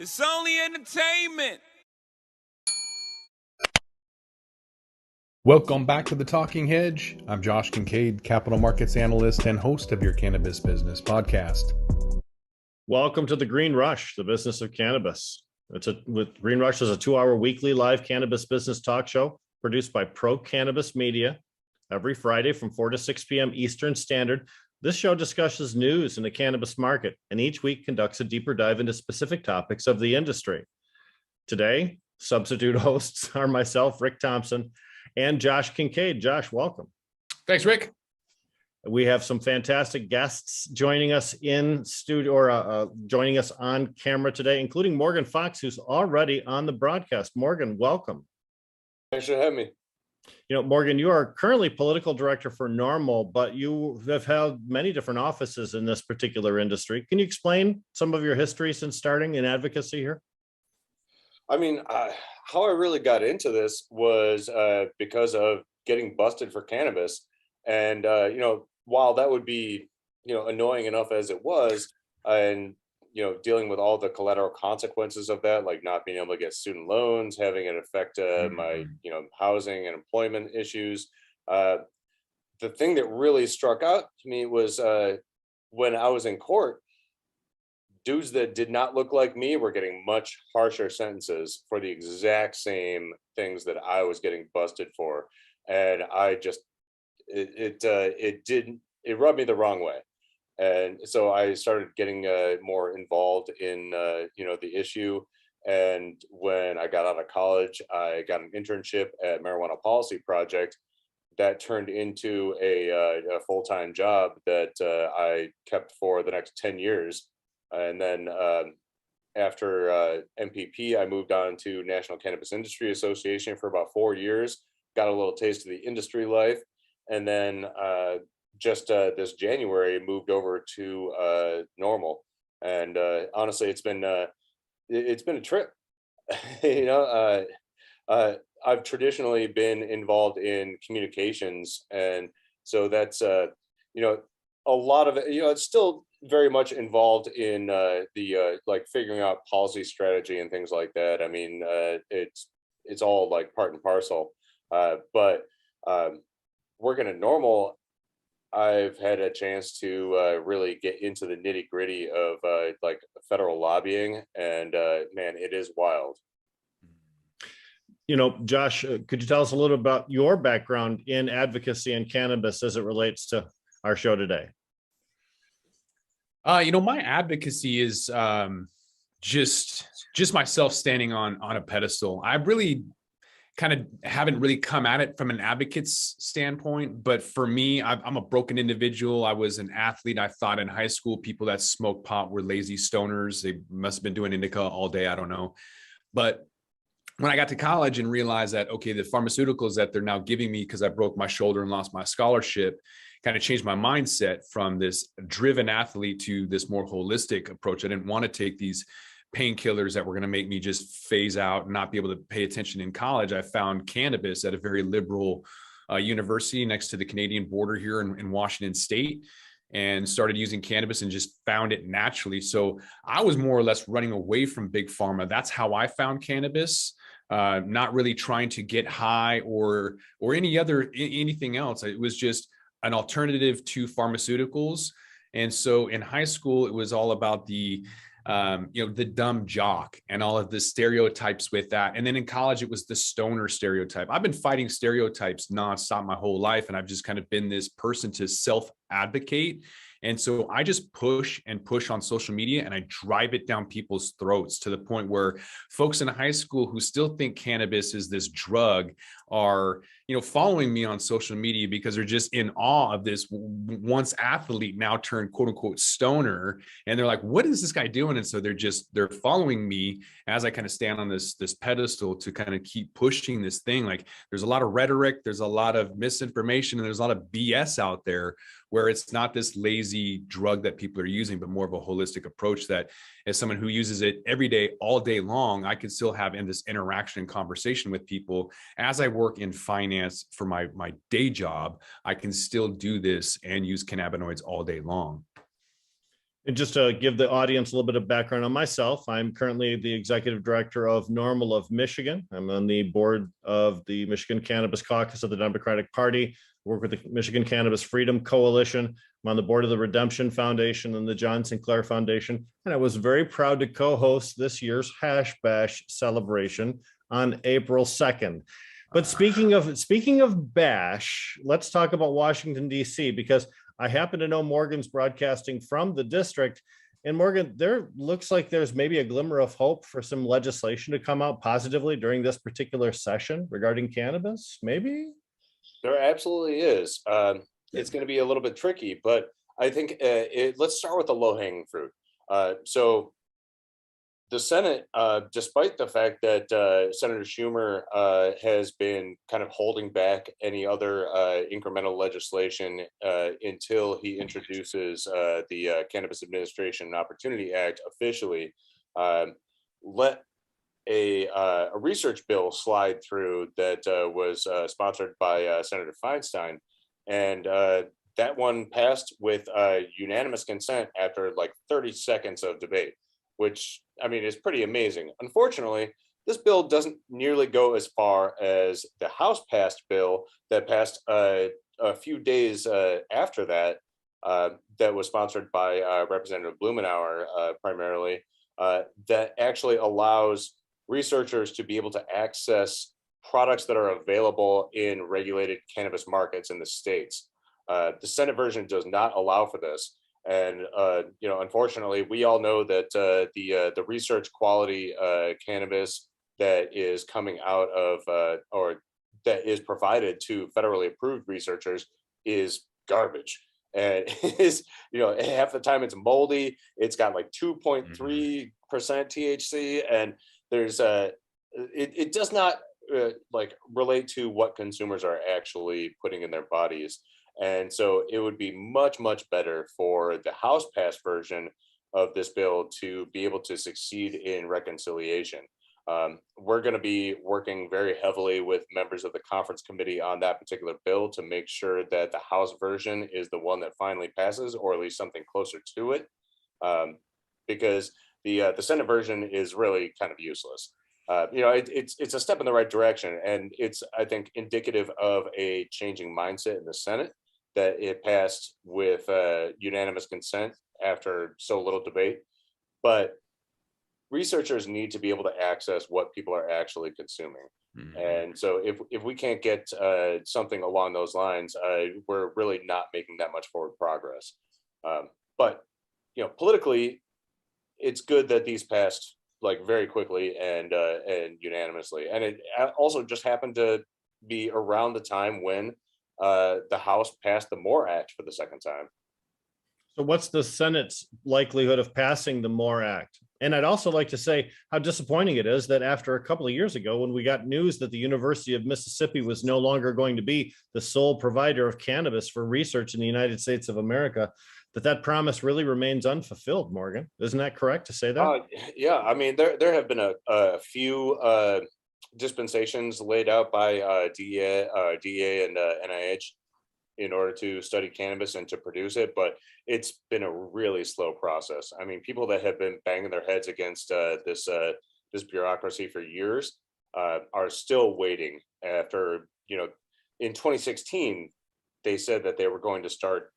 It's only entertainment. Welcome back to the Talking Hedge. I'm Josh Kincaid, Capital Markets Analyst and host of your Cannabis Business Podcast. Welcome to the Green Rush, the business of cannabis. Green Rush is a 2-hour weekly live cannabis business talk show produced by Pro Cannabis Media every Friday from 4 to 6 p.m. Eastern Standard. This show discusses news in the cannabis market and each week conducts a deeper dive into specific topics of the industry. Today, substitute hosts are myself, Rick Thompson, and Josh Kincaid. Josh, welcome. Thanks, Rick. We have some fantastic guests joining us in studio or joining us on camera today, including Morgan Fox, who's already on the broadcast. Morgan, welcome. Thanks for having me. You know, Morgan, you are currently political director for NORML, but you have held many different offices in this particular industry. Can you explain some of your history since starting in advocacy here? I mean, how I really got into this was because of getting busted for cannabis. And, while that would be, annoying enough as it was, and, dealing with all the collateral consequences of that, like not being able to get student loans, having it affect my, housing and employment issues. The thing that really struck out to me was when I was in court, dudes that did not look like me were getting much harsher sentences for the exact same things that I was getting busted for. And I just, it rubbed me the wrong way. And so I started getting more involved in, the issue. And when I got out of college, I got an internship at Marijuana Policy Project that turned into a full-time job that I kept for the next 10 years. And then after MPP, I moved on to National Cannabis Industry Association for about 4 years, got a little taste of the industry life. And then just this January moved over to NORML. And honestly, it's been a trip. I've traditionally been involved in communications. And so that's, a lot of it, it's still very much involved in the like figuring out policy strategy and things like that. I mean, it's all like part and parcel. But working at NORML, I've had a chance to really get into the nitty gritty of like federal lobbying, and man, it is wild. Josh, could you tell us a little about your background in advocacy and cannabis as it relates to our show today? My advocacy is just myself standing on a pedestal. I really kind of haven't really come at it from an advocate's standpoint, but for me, I'm a broken individual. I was an athlete. I thought in high school, people that smoked pot were lazy stoners. They must have been doing indica all day. I don't know. But when I got to college and realized that, okay, the pharmaceuticals that they're now giving me because I broke my shoulder and lost my scholarship kind of changed my mindset from this driven athlete to this more holistic approach. I didn't want to take these painkillers that were going to make me just phase out and not be able to pay attention in college. I found cannabis at a very liberal university next to the Canadian border here in Washington State, and started using cannabis and just found it naturally. So I was more or less running away from big pharma. That's how I found cannabis. Not really trying to get high or anything else. It was just an alternative to pharmaceuticals. And so in high school, it was all about the dumb jock and all of the stereotypes with that. And then in college, it was the stoner stereotype. I've been fighting stereotypes nonstop my whole life. And I've just kind of been this person to self-advocate. And so I just push and push on social media, and I drive it down people's throats to the point where folks in high school who still think cannabis is this drug are, following me on social media because they're just in awe of this once athlete now turned quote unquote stoner. And they're like, what is this guy doing? And so they're following me as I kind of stand on this pedestal to kind of keep pushing this thing. Like there's a lot of rhetoric, there's a lot of misinformation, and there's a lot of BS out there where it's not this lazy drug that people are using, but more of a holistic approach that as someone who uses it every day, all day long, I can still have in this interaction and conversation with people. As I work in finance for my day job, I can still do this and use cannabinoids all day long. And just to give the audience a little bit of background on myself, I'm currently the executive director of NORML of Michigan. I'm on the board of the Michigan Cannabis Caucus of the Democratic Party, work with the Michigan Cannabis Freedom Coalition. I'm on the board of the Redemption Foundation and the John Sinclair Foundation. And I was very proud to co-host this year's Hash Bash celebration on April 2nd. But speaking of Bash, let's talk about Washington, D.C., because I happen to know Morgan's broadcasting from the district. And Morgan, there looks like there's maybe a glimmer of hope for some legislation to come out positively during this particular session regarding cannabis, maybe? There absolutely is. It's going to be a little bit tricky, but I think let's start with the low-hanging fruit. So the Senate, despite the fact that Senator Schumer has been kind of holding back any other incremental legislation until he introduces the Cannabis Administration Opportunity Act officially, let a research bill slide through that was sponsored by Senator Feinstein. And that one passed with unanimous consent after like 30 seconds of debate, which, I mean, is pretty amazing. Unfortunately, this bill doesn't nearly go as far as the House passed bill that passed a few days after that, that was sponsored by Representative Blumenauer primarily, that actually allows researchers to be able to access products that are available in regulated cannabis markets in the states. The Senate version does not allow for this. And, unfortunately, we all know that the research quality cannabis that is coming out of or that is provided to federally approved researchers is garbage. And is, half the time it's moldy. It's got like 2.3% THC, and there's it does not like relate to what consumers are actually putting in their bodies. And so it would be much, much better for the House passed version of this bill to be able to succeed in reconciliation. We're going to be working very heavily with members of the conference committee on that particular bill to make sure that the House version is the one that finally passes, or at least something closer to it, because the Senate version is really kind of useless. It's a step in the right direction, and it's, I think, indicative of a changing mindset in the Senate that it passed with unanimous consent after so little debate. But researchers need to be able to access what people are actually consuming. Mm-hmm. And so if we can't get something along those lines, we're really not making that much forward progress. But politically, it's good that these passed like very quickly and unanimously. And it also just happened to be around the time when the House passed the MORE Act for the second time. So what's the Senate's likelihood of passing the MORE Act? And I'd also like to say how disappointing it is that after a couple of years ago, when we got news that the University of Mississippi was no longer going to be the sole provider of cannabis for research in the United States of America, that promise really remains unfulfilled, Morgan. Isn't that correct to say that? Yeah, I mean, there have been a few dispensations laid out by DEA and NIH in order to study cannabis and to produce it, but it's been a really slow process. I mean, people that have been banging their heads against this bureaucracy for years are still waiting. After, in 2016, they said that they were going to start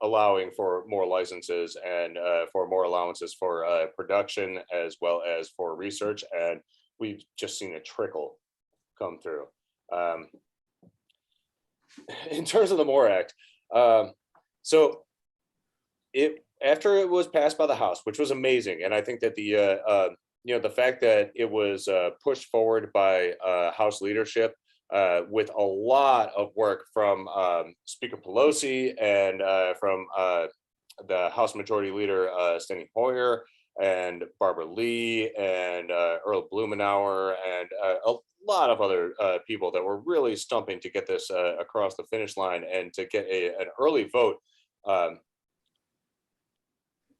allowing for more licenses and for more allowances for production as well as for research, and we've just seen a trickle come through. In terms of the MORE Act, so after it was passed by the House, which was amazing, and I think that the fact that it was pushed forward by House leadership with a lot of work from Speaker Pelosi and from the House Majority Leader Steny Hoyer and Barbara Lee and Earl Blumenauer and a lot of other people that were really stumping to get this across the finish line and to get an early vote.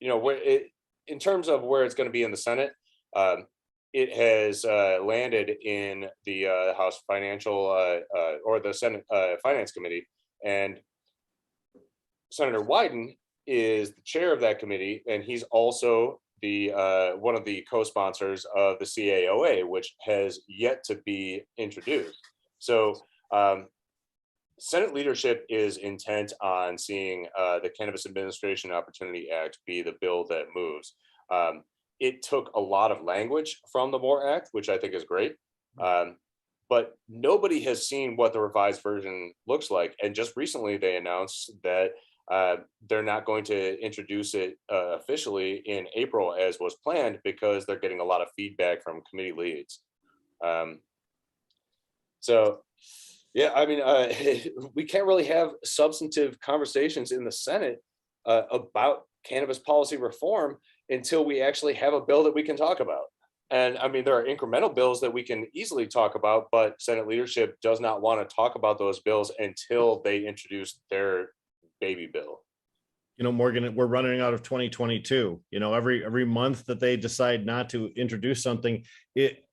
In terms of where it's going to be in the Senate, it has landed in the House Financial or the Senate Finance Committee, and Senator Wyden is the chair of that committee, and he's also the one of the co-sponsors of the CAOA, which has yet to be introduced. So Senate leadership is intent on seeing the Cannabis Administration Opportunity Act be the bill that moves. It took a lot of language from the MORE Act, which I think is great. But nobody has seen what the revised version looks like. And just recently they announced that they're not going to introduce it officially in April as was planned, because they're getting a lot of feedback from committee leads. So yeah, I mean, we can't really have substantive conversations in the Senate about cannabis policy reform until we actually have a bill that we can talk about. And I mean, there are incremental bills that we can easily talk about, but Senate leadership does not want to talk about those bills until they introduce their baby bill. You know, Morgan, we're running out of 2022. You know, every month that they decide not to introduce something, it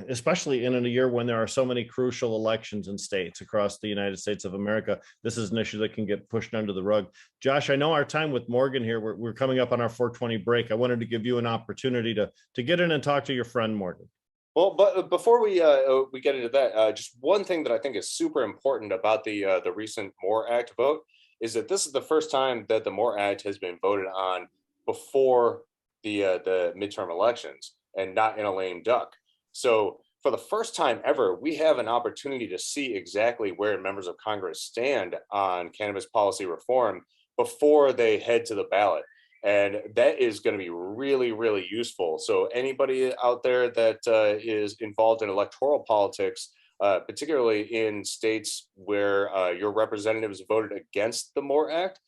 especially in a year when there are so many crucial elections in states across the United States of America, this is an issue that can get pushed under the rug. Josh, I know our time with Morgan here, we're coming up on our 4:20 break. I wanted to give you an opportunity to get in and talk to your friend Morgan. Well, but before we get into that, just one thing that I think is super important about the recent MORE Act vote is that this is the first time that the MORE Act has been voted on before the midterm elections and not in a lame duck. So for the first time ever, we have an opportunity to see exactly where members of Congress stand on cannabis policy reform before they head to the ballot. And that is going to be really, really useful. So anybody out there that is involved in electoral politics, particularly in states where your representatives voted against the MORE Act,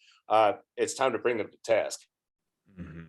it's time to bring them to task. Mm-hmm.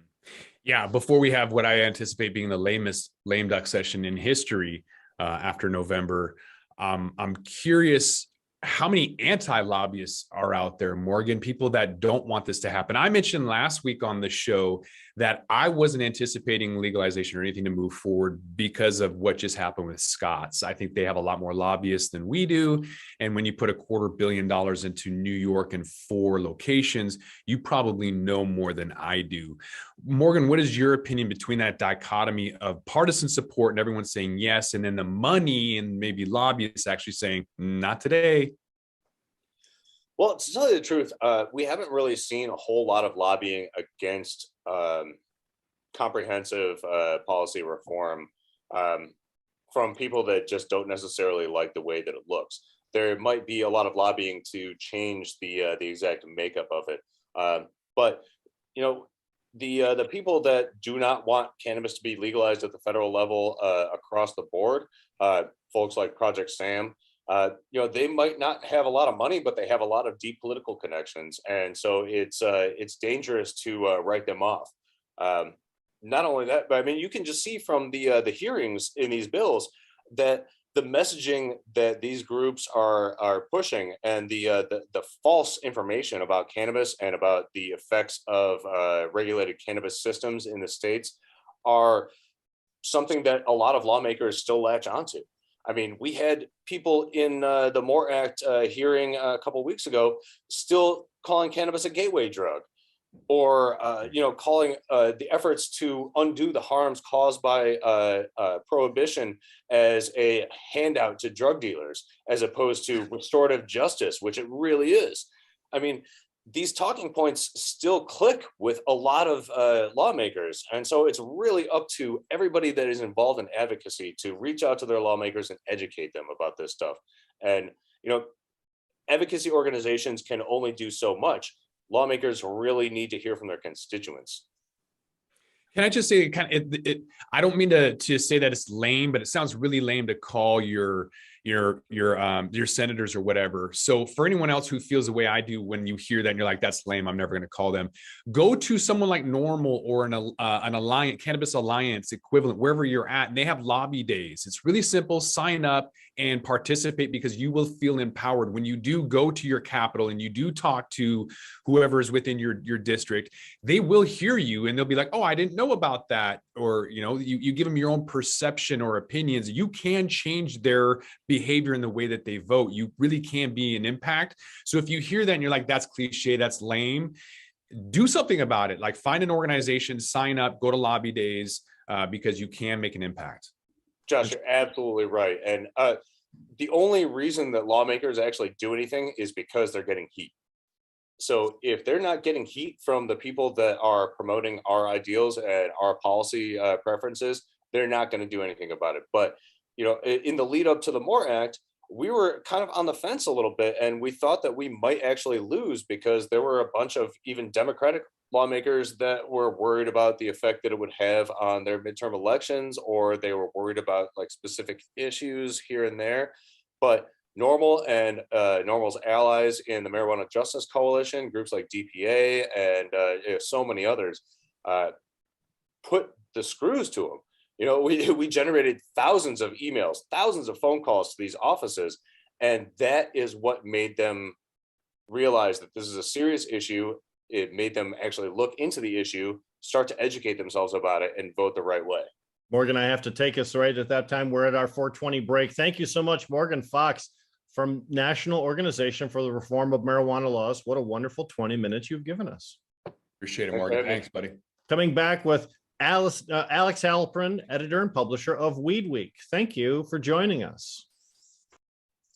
Yeah, before we have what I anticipate being the lamest lame duck session in history after November, I'm curious how many anti-lobbyists are out there, Morgan, people that don't want this to happen. I mentioned last week on the show that I wasn't anticipating legalization or anything to move forward because of what just happened with Scott's. I think they have a lot more lobbyists than we do. And when you put $250 million into New York in 4 locations, you probably know more than I do. Morgan, what is your opinion between that dichotomy of partisan support and everyone saying yes, and then the money and maybe lobbyists actually saying, not today? Well, to tell you the truth, we haven't really seen a whole lot of lobbying against comprehensive policy reform from people that just don't necessarily like the way that it looks. There might be a lot of lobbying to change the exact makeup of it, but you know, the people that do not want cannabis to be legalized at the federal level across the board, folks like Project Sam. You know, they might not have a lot of money, but they have a lot of deep political connections, and so it's dangerous to write them off. Not only that, but I mean, you can just see from the hearings in these bills that the messaging that these groups are pushing and the false information about cannabis and about the effects of regulated cannabis systems in the states are something that a lot of lawmakers still latch onto. I mean, we had people in the MORE Act hearing a couple of weeks ago still calling cannabis a gateway drug, or you know, calling the efforts to undo the harms caused by prohibition as a handout to drug dealers, as opposed to restorative justice, which it really is. I mean, these talking points still click with a lot of lawmakers. And so it's really up to everybody that is involved in advocacy to reach out to their lawmakers and educate them about this stuff. And, you know, advocacy organizations can only do so much. Lawmakers really need to hear from their constituents. Can I just say, I don't mean to say that it's lame, but it sounds really lame to call your senators or whatever. So for anyone else who feels the way I do when you hear that and you're like, that's lame, I'm never going to call them, go to someone like NORML or an alliance, Cannabis Alliance equivalent, wherever you're at, and they have lobby days. It's really simple. Sign up and participate, because you will feel empowered when you do go to your capital and you do talk to whoever is within your district. They will hear you and they'll be like, oh, I didn't know about that. Or, you know, you give them your own perception or opinions. You can change their behavior in the way that they vote. You really can be an impact. So if you hear that and you're like, that's cliche, that's lame, do something about it. Like find an organization, sign up, go to lobby days, because you can make an impact. Josh, you're absolutely right. And the only reason that lawmakers actually do anything is because they're getting heat. So if they're not getting heat from the people that are promoting our ideals and our policy preferences, they're not going to do anything about it. But, in the lead up to the MORE Act, we were kind of on the fence a little bit, and we thought that we might actually lose because there were a bunch of even Democratic lawmakers that were worried about the effect that it would have on their midterm elections, or they were worried about like specific issues here and there. But NORML and NORML's allies in the Marijuana Justice Coalition, groups like DPA and so many others, put the screws to them. We generated thousands of emails, thousands of phone calls to these offices, and that is what made them realize that this is a serious issue. It made them actually look into the issue, start to educate themselves about it, and vote the right way. Morgan, I have to take us right at that time. We're at our 420 break. Thank you so much, Morgan Fox from National Organization for the Reform of Marijuana Laws. What a wonderful 20 minutes you've given us. Appreciate it, Morgan. Thanks, buddy. Coming back with Alex Halprin, editor and publisher of Weed Week. Thank you for joining us.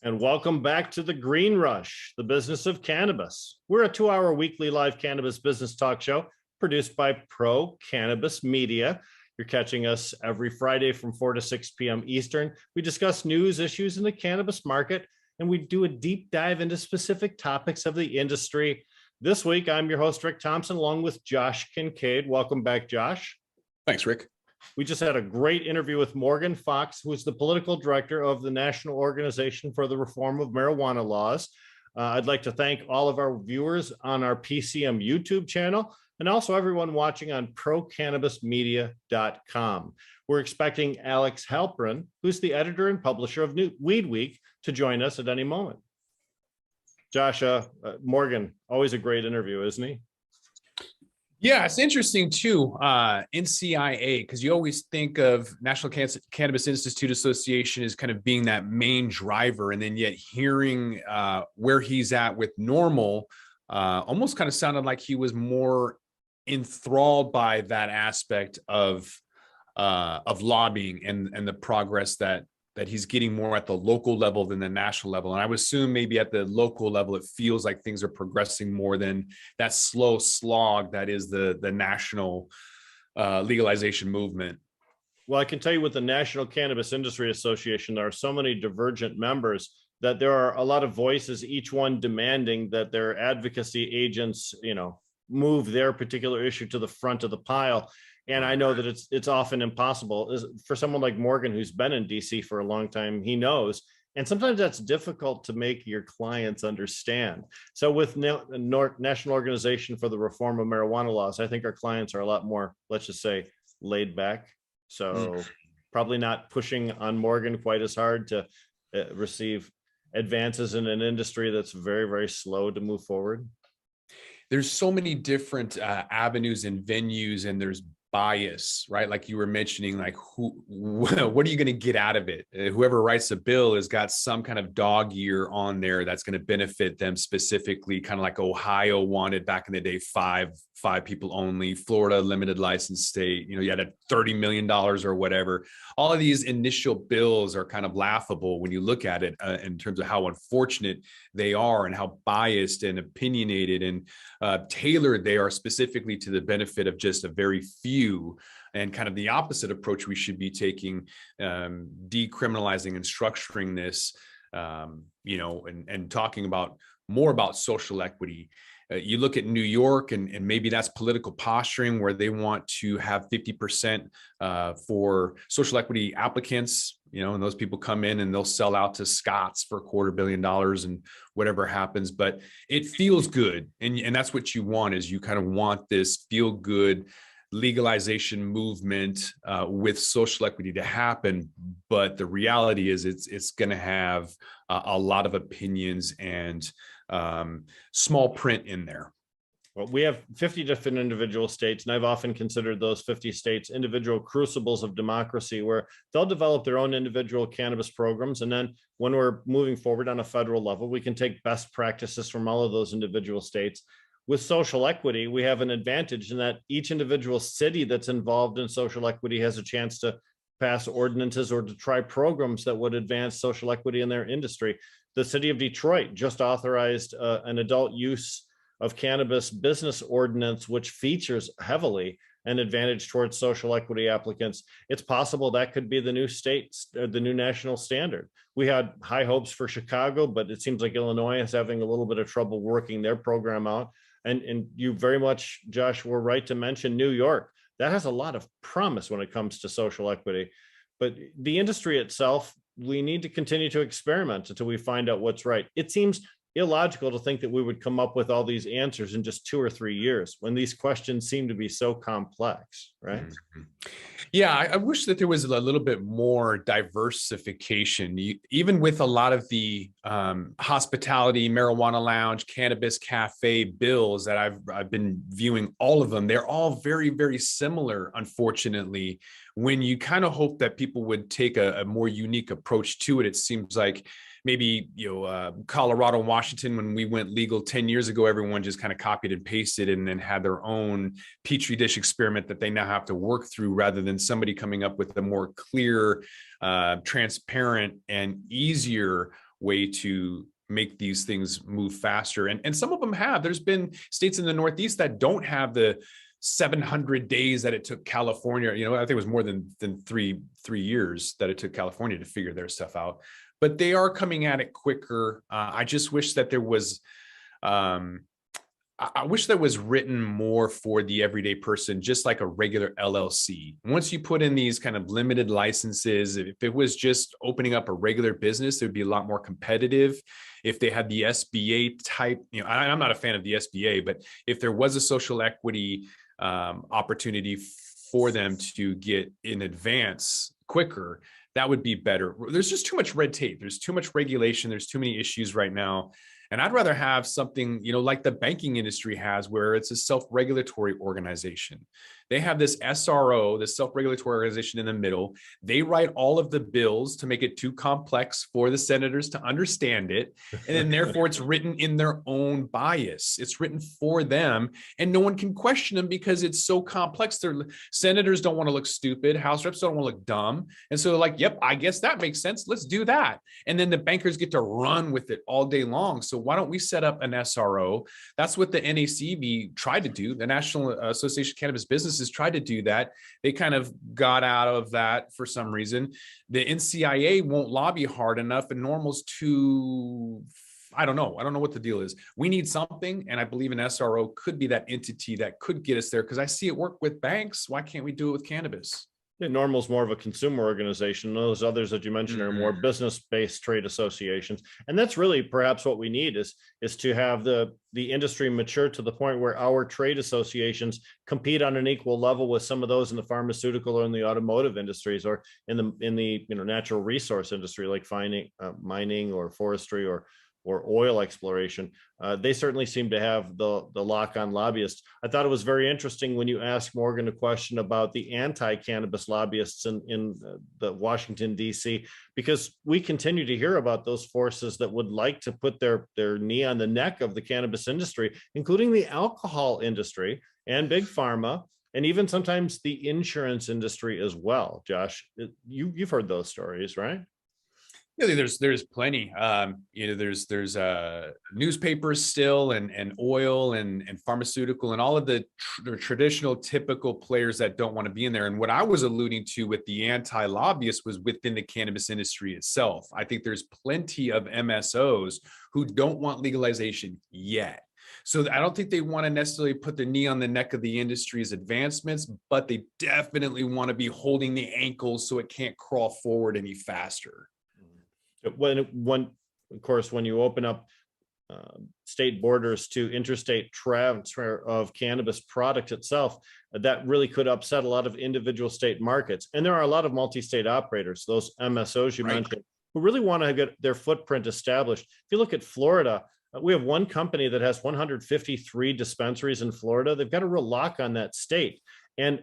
And welcome back to the Green Rush, the business of cannabis. We're a 2-hour weekly live cannabis business talk show produced by Pro Cannabis Media. You're catching us every Friday from 4 to 6 p.m. Eastern. We discuss news, issues in the cannabis market, and we do a deep dive into specific topics of the industry. This week, I'm your host, Rick Thompson, along with Josh Kincaid. Welcome back, Josh. Thanks, Rick. We just had a great interview with Morgan Fox, who is the political director of the National Organization for the Reform of Marijuana Laws. I'd like to thank all of our viewers on our PCM YouTube channel and also everyone watching on procannabismedia.com. We're expecting Alex Halprin, who's the editor and publisher of Weed Week, to join us at any moment. Josh, Morgan, always a great interview, isn't he? Yeah, it's interesting too, NCIA, because you always think of National Cannabis Institute Association as kind of being that main driver, and then yet hearing where he's at with NORML almost kind of sounded like he was more enthralled by that aspect of lobbying and the progress that he's getting more at the local level than the national level. And I would assume maybe at the local level, it feels like things are progressing more than that slow slog that is the national legalization movement. Well, I can tell you with the National Cannabis Industry Association, there are so many divergent members that there are a lot of voices, each one demanding that their advocacy agents, move their particular issue to the front of the pile. And I know that it's often impossible for someone like Morgan, who's been in DC for a long time. He knows, and sometimes that's difficult to make your clients understand. So with National Organization for the Reform of Marijuana Laws, I think our clients are a lot more, let's just say, laid back. So probably not pushing on Morgan quite as hard to receive advances in an industry that's very, very slow to move forward. There's so many different avenues and venues, and there's bias, right? Like you were mentioning, like what are you going to get out of it? Whoever writes a bill has got some kind of dog ear on there that's going to benefit them specifically, kind of like Ohio wanted back in the day, five people only, Florida limited license state, you had a $30 million or whatever. All of these initial bills are kind of laughable when you look at it in terms of how unfortunate they are and how biased and opinionated and tailored they are specifically to the benefit of just a very few, and kind of the opposite approach we should be taking, decriminalizing and structuring this, and talking more about social equity. You look at New York, and maybe that's political posturing where they want to have 50% for social equity applicants, and those people come in and they'll sell out to Scott's for $250 million and whatever happens. But it feels good. And that's what you want, is you kind of want this feel good legalization movement with social equity to happen. But the reality is it's going to have a lot of opinions and small print in there. Well, we have 50 different individual states, and I've often considered those 50 states individual crucibles of democracy where they'll develop their own individual cannabis programs. And then when we're moving forward on a federal level, we can take best practices from all of those individual states. with social equity, we have an advantage in that each individual city that's involved in social equity has a chance to pass ordinances or to try programs that would advance social equity in their industry. The city of Detroit just authorized an adult use of cannabis business ordinance, which features heavily an advantage towards social equity applicants. It's possible that could be the new state, the new national standard. We had high hopes for Chicago, but it seems like Illinois is having a little bit of trouble working their program out. And you very much, Josh, were right to mention New York. That has a lot of promise when it comes to social equity. But the industry itself, we need to continue to experiment until we find out what's right. It seems illogical to think that we would come up with all these answers in just 2 or 3 years when these questions seem to be so complex, right? Mm-hmm. Yeah, I wish that there was a little bit more diversification, even with a lot of the hospitality, marijuana lounge, cannabis cafe bills that I've been viewing. All of them, they're all very, very similar, unfortunately. When you kind of hope that people would take a more unique approach to it, it seems like maybe, Colorado and Washington, when we went legal 10 years ago, everyone just kind of copied and pasted and then had their own petri dish experiment that they now have to work through, rather than somebody coming up with a more clear, transparent, and easier way to make these things move faster. And some of them have. There's been states in the Northeast that don't have the 700 days that it took California. I think it was more than 3 years that it took California to figure their stuff out. But they are coming at it quicker. I just wish that there was, I wish that was written more for the everyday person, just like a regular LLC. Once you put in these kind of limited licenses, if it was just opening up a regular business, it would be a lot more competitive. If they had the SBA type, I'm not a fan of the SBA, but if there was a social equity opportunity for them to get in advance quicker, that would be better. There's just too much red tape. There's too much regulation. There's too many issues right now. And I'd rather have something, like the banking industry has, where it's a self-regulatory organization. They have this SRO, this self-regulatory organization in the middle. They write all of the bills to make it too complex for the senators to understand it. And then therefore it's written in their own bias. It's written for them, and no one can question them because it's so complex. Their senators don't want to look stupid. House reps don't want to look dumb. And so they're like, yep, I guess that makes sense. Let's do that. And then the bankers get to run with it all day long. So why don't we set up an SRO? That's what the NACB tried to do. The National Association of Cannabis Businesses tried to do that. They kind of got out of that for some reason. The NCIA won't lobby hard enough, and NORML's too, I don't know what the deal is. We need something, and I believe an SRO could be that entity that could get us there, because I see it work with banks. Why can't we do it with cannabis? Yeah, NORML is more of a consumer organization. Those others that you mentioned are more business-based trade associations, and that's really perhaps what we need is to have the industry mature to the point where our trade associations compete on an equal level with some of those in the pharmaceutical or in the automotive industries, or in the natural resource industry like mining or forestry or oil exploration. They certainly seem to have the lock on lobbyists. I thought it was very interesting when you asked Morgan a question about the anti-cannabis lobbyists in the Washington, D.C., because we continue to hear about those forces that would like to put their knee on the neck of the cannabis industry, including the alcohol industry and big pharma, and even sometimes the insurance industry as well. Josh, you've heard those stories, right? Yeah, there's plenty. There's newspapers still, and oil and pharmaceutical, and all of the traditional typical players that don't want to be in there. And what I was alluding to with the anti-lobbyists was within the cannabis industry itself. I think there's plenty of MSOs who don't want legalization yet. So I don't think they want to necessarily put their knee on the neck of the industry's advancements, but they definitely want to be holding the ankles so it can't crawl forward any faster. Of course, when you open up state borders to interstate transfer of cannabis product itself, that really could upset a lot of individual state markets. And there are a lot of multi-state operators, those MSOs you mentioned, who really want to get their footprint established. If you look at Florida, we have one company that has 153 dispensaries in Florida. They've got a real lock on that state. And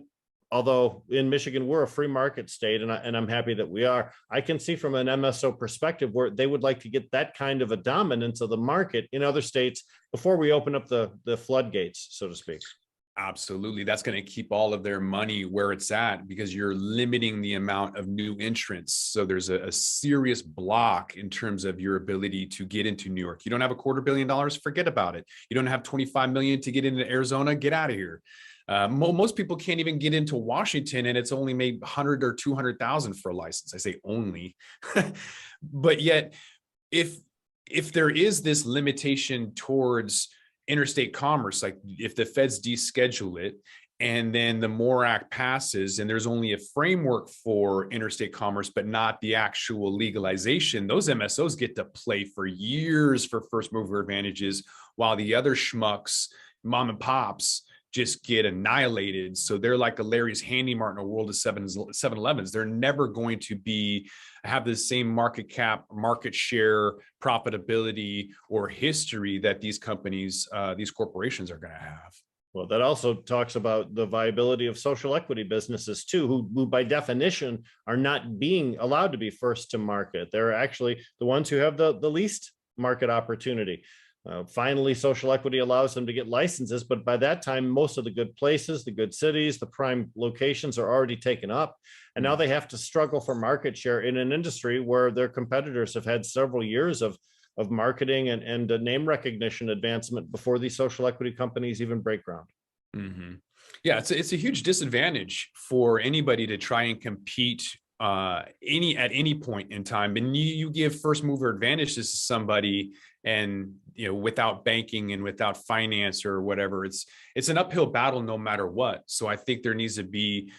although in Michigan, we're a free market state, and I'm happy that we are, I can see from an MSO perspective where they would like to get that kind of a dominance of the market in other states before we open up the floodgates, so to speak. Absolutely. That's going to keep all of their money where it's at because you're limiting the amount of new entrants. So there's a serious block in terms of your ability to get into New York. You don't have $250 million, forget about it. You don't have 25 million to get into Arizona, get out of here. Most people can't even get into Washington, and it's only made 100 or 200,000 for a license. I say only, but yet if there is this limitation towards interstate commerce, like if the feds deschedule it and then the MORE Act passes and there's only a framework for interstate commerce, but not the actual legalization, those MSOs get to play for years for first mover advantages while the other schmucks, mom and pops, just get annihilated. So they're like a Larry's Handy Mart in a world of 7-Elevens. They're never going to have the same market cap, market share, profitability, or history that these companies, these corporations are going to have. Well, that also talks about the viability of social equity businesses too, who by definition are not being allowed to be first to market. They're actually the ones who have the least market opportunity. Finally, social equity allows them to get licenses, but by that time, most of the good places, the good cities, the prime locations are already taken up. And now they have to struggle for market share in an industry where their competitors have had several years of marketing and name recognition advancement before these social equity companies even break ground. Mm-hmm. Yeah, it's a huge disadvantage for anybody to try and compete at any point in time. And you give first mover advantages to somebody, and without banking and without finance or whatever, it's an uphill battle no matter what. So I think there needs to be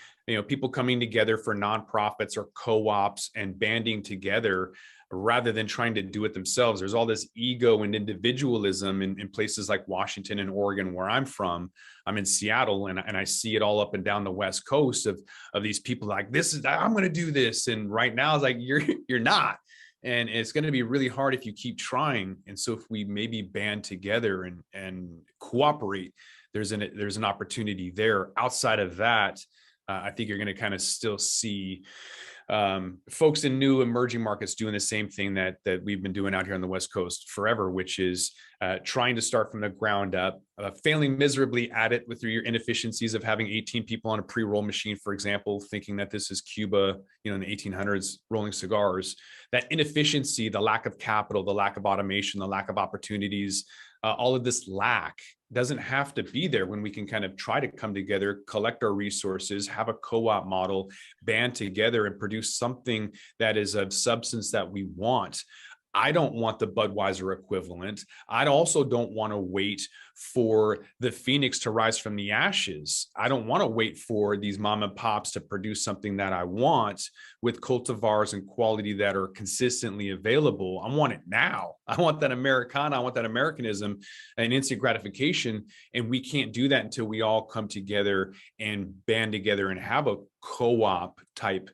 people coming together for nonprofits or co-ops and banding together rather than trying to do it themselves. There's all this ego and individualism in places like Washington and Oregon, where I'm from. I'm in Seattle, and I see it all up and down the West Coast of these people like, I'm going to do this. And right now it's like, you're not. And it's going to be really hard if you keep trying. And so if we maybe band together and cooperate, there's an opportunity there. Outside of that, I think you're going to kind of still see folks in new emerging markets doing the same thing that we've been doing out here on the West Coast forever, which is trying to start from the ground up, failing miserably at it with your inefficiencies of having 18 people on a pre-roll machine, for example, thinking that this is Cuba, in the 1800s rolling cigars. That inefficiency, the lack of capital, the lack of automation, the lack of opportunities, all of this lack doesn't have to be there when we can kind of try to come together, collect our resources, have a co-op model, band together and produce something that is of substance that we want. I don't want the Budweiser equivalent. I also don't want to wait for the Phoenix to rise from the ashes. I don't want to wait for these mom and pops to produce something that I want with cultivars and quality that are consistently available. I want it now. I want that Americana. I want that Americanism and instant gratification. And we can't do that until we all come together and band together and have a co-op type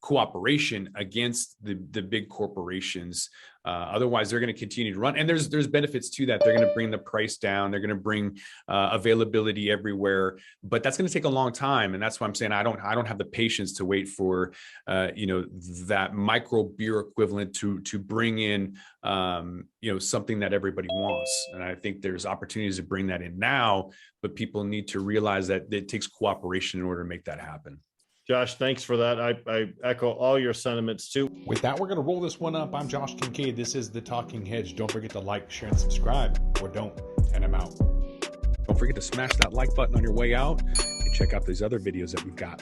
cooperation against the big corporations. Otherwise, they're going to continue to run. And there's benefits to that. They're going to bring the price down. They're going to bring availability everywhere. But that's going to take a long time. And that's why I'm saying I don't have the patience to wait for that micro beer equivalent to bring in something that everybody wants. And I think there's opportunities to bring that in now, but people need to realize that it takes cooperation in order to make that happen. Josh, thanks for that. I echo all your sentiments too. With that, we're going to roll this one up. I'm Josh Kincaid. This is The Talking Hedge. Don't forget to like, share, and subscribe, or don't, and I'm out. Don't forget to smash that like button on your way out and check out these other videos that we've got.